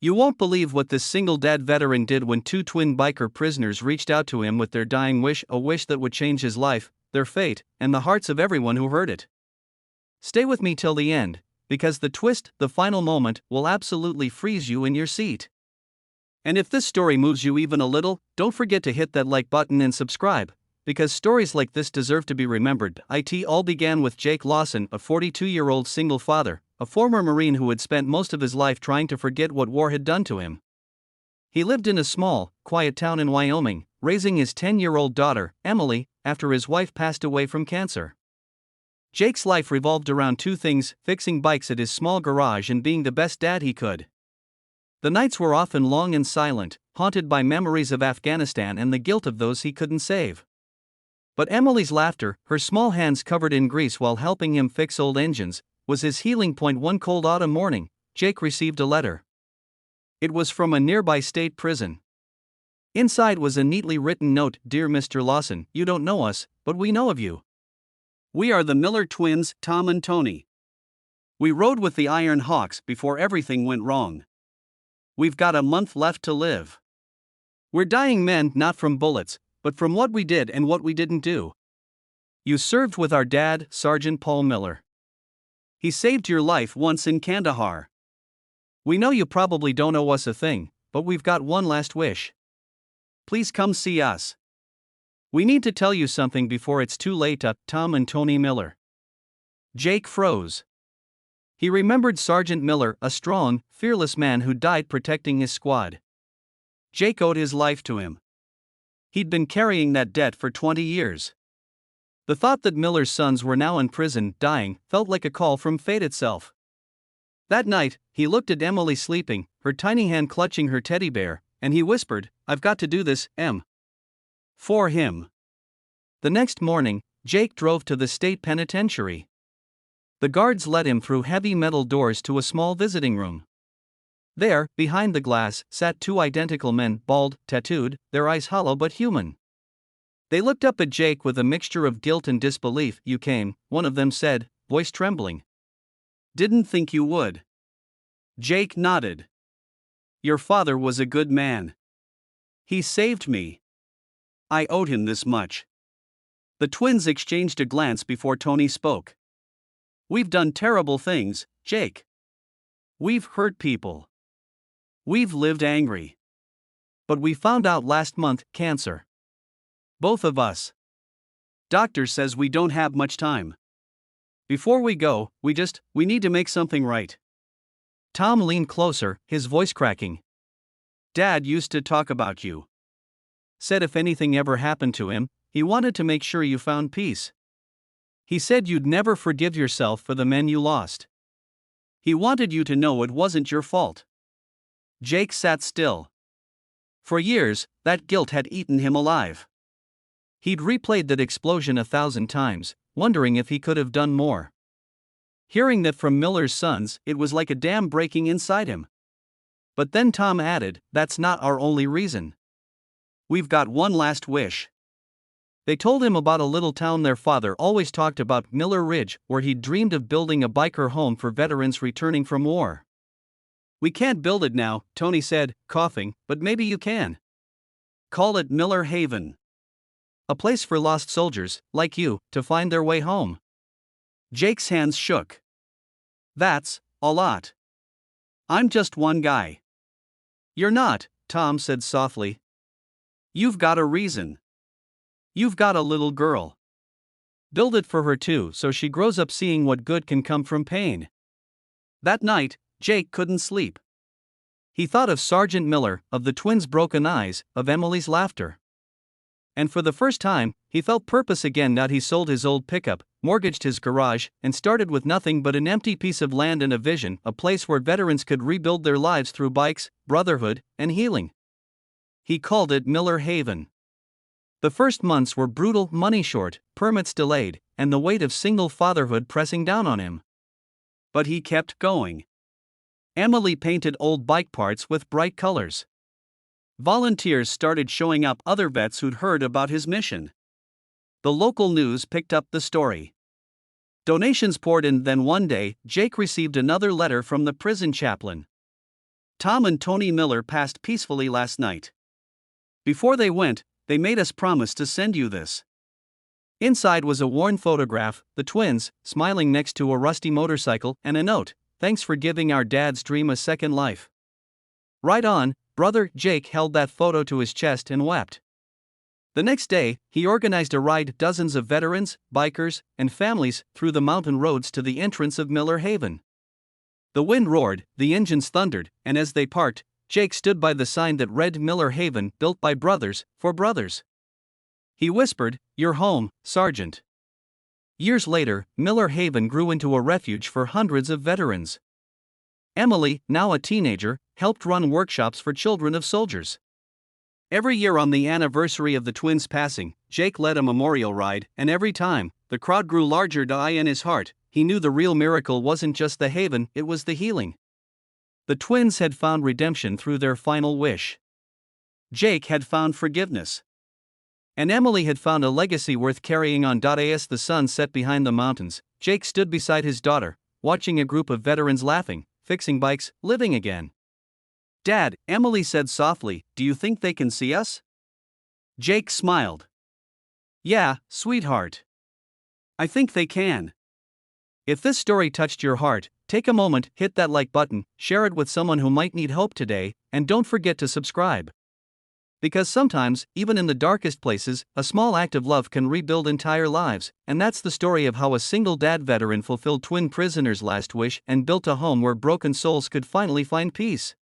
You won't believe what this single dad veteran did when two twin biker prisoners reached out to him with their dying wish, a wish that would change his life, their fate, and the hearts of everyone who heard it. Stay with me till the end, because the twist, the final moment, will absolutely freeze you in your seat. And if this story moves you even a little, don't forget to hit that like button and subscribe, because stories like this deserve to be remembered. It all began with Jake Lawson, a 42-year-old single father, a former Marine who had spent most of his life trying to forget what war had done to him. He lived in a small, quiet town in Wyoming, raising his 10-year-old daughter, Emily, after his wife passed away from cancer. Jake's life revolved around two things: fixing bikes at his small garage and being the best dad he could. The nights were often long and silent, haunted by memories of Afghanistan and the guilt of those he couldn't save. But Emily's laughter, her small hands covered in grease while helping him fix old engines, was his healing point. One cold autumn morning, Jake received a letter. It was from a nearby state prison. Inside was a neatly written note: "Dear Mr. Lawson, you don't know us, but we know of you. We are the Miller twins, Tom and Tony. We rode with the Iron Hawks before everything went wrong. We've got a month left to live. We're dying men, not from bullets, but from what we did and what we didn't do. You served with our dad, Sergeant Paul Miller. He saved your life once in Kandahar. We know you probably don't owe us a thing, but we've got one last wish. Please come see us. We need to tell you something before it's too late." Tom and Tony Miller. Jake froze. He remembered Sergeant Miller, a strong, fearless man who died protecting his squad. Jake owed his life to him. He'd been carrying that debt for 20 years. The thought that Miller's sons were now in prison, dying, felt like a call from fate itself. That night, he looked at Emily sleeping, her tiny hand clutching her teddy bear, and he whispered, "I've got to do this, Em. For him." The next morning, Jake drove to the state penitentiary. The guards led him through heavy metal doors to a small visiting room. There, behind the glass, sat two identical men, bald, tattooed, their eyes hollow but human. They looked up at Jake with a mixture of guilt and disbelief. "You came," one of them said, voice trembling. "Didn't think you would." Jake nodded. "Your father was a good man. He saved me. I owed him this much." The twins exchanged a glance before Tony spoke. "We've done terrible things, Jake. We've hurt people. We've lived angry. But we found out last month, cancer. Both of us. Doctor says we don't have much time. Before we go, we need to make something right." Tom leaned closer, his voice cracking. "Dad used to talk about you. Said if anything ever happened to him, he wanted to make sure you found peace. He said you'd never forgive yourself for the men you lost. He wanted you to know it wasn't your fault." Jake sat still. For years, that guilt had eaten him alive. He'd replayed that explosion 1,000 times, wondering if he could have done more. Hearing that from Miller's sons, it was like a dam breaking inside him. But then Tom added, "That's not our only reason. We've got one last wish." They told him about a little town their father always talked about, Miller Ridge, where he'd dreamed of building a biker home for veterans returning from war. "We can't build it now," Tony said, coughing, "but maybe you can. Call it Miller Haven. A place for lost soldiers, like you, to find their way home." Jake's hands shook. "That's a lot. I'm just one guy." "You're not," Tom said softly. "You've got a reason. You've got a little girl. Build it for her too, so she grows up seeing what good can come from pain." That night, Jake couldn't sleep. He thought of Sergeant Miller, of the twins' broken eyes, of Emily's laughter. And for the first time, he felt purpose again. Now he sold his old pickup, mortgaged his garage, and started with nothing but an empty piece of land and a vision, a place where veterans could rebuild their lives through bikes, brotherhood, and healing. He called it Miller Haven. The first months were brutal, money short, permits delayed, and the weight of single fatherhood pressing down on him. But he kept going. Emily painted old bike parts with bright colors. Volunteers started showing up, other vets who'd heard about his mission. The local news picked up the story. Donations poured in. Then one day, Jake received another letter from the prison chaplain. Tom and Tony Miller passed peacefully last night. Before they went, they made us promise to send you this. Inside was a worn photograph, the twins, smiling next to a rusty motorcycle, and a note: "Thanks for giving our dad's dream a second life." Right on, brother Jake held that photo to his chest and wept. The next day, he organized a ride dozens of veterans, bikers, and families through the mountain roads to the entrance of Miller Haven. The wind roared, the engines thundered, and as they parked, Jake stood by the sign that read Miller Haven, built by brothers, for brothers. He whispered, "You're home, Sergeant." Years later, Miller Haven grew into a refuge for hundreds of veterans. Emily, now a teenager, helped run workshops for children of soldiers. Every year on the anniversary of the twins' passing, Jake led a memorial ride, and every time, the crowd grew larger. In his heart, he knew the real miracle wasn't just the haven, it was the healing. The twins had found redemption through their final wish. Jake had found forgiveness. And Emily had found a legacy worth carrying on. As the sun set behind the mountains, Jake stood beside his daughter, watching a group of veterans laughing, fixing bikes, living again. "Dad," Emily said softly, "do you think they can see us?" Jake smiled. "Yeah, sweetheart. I think they can." If this story touched your heart, take a moment, hit that like button, share it with someone who might need hope today, and don't forget to subscribe. Because sometimes, even in the darkest places, a small act of love can rebuild entire lives, and that's the story of how a single dad veteran fulfilled twin prisoners' last wish and built a home where broken souls could finally find peace.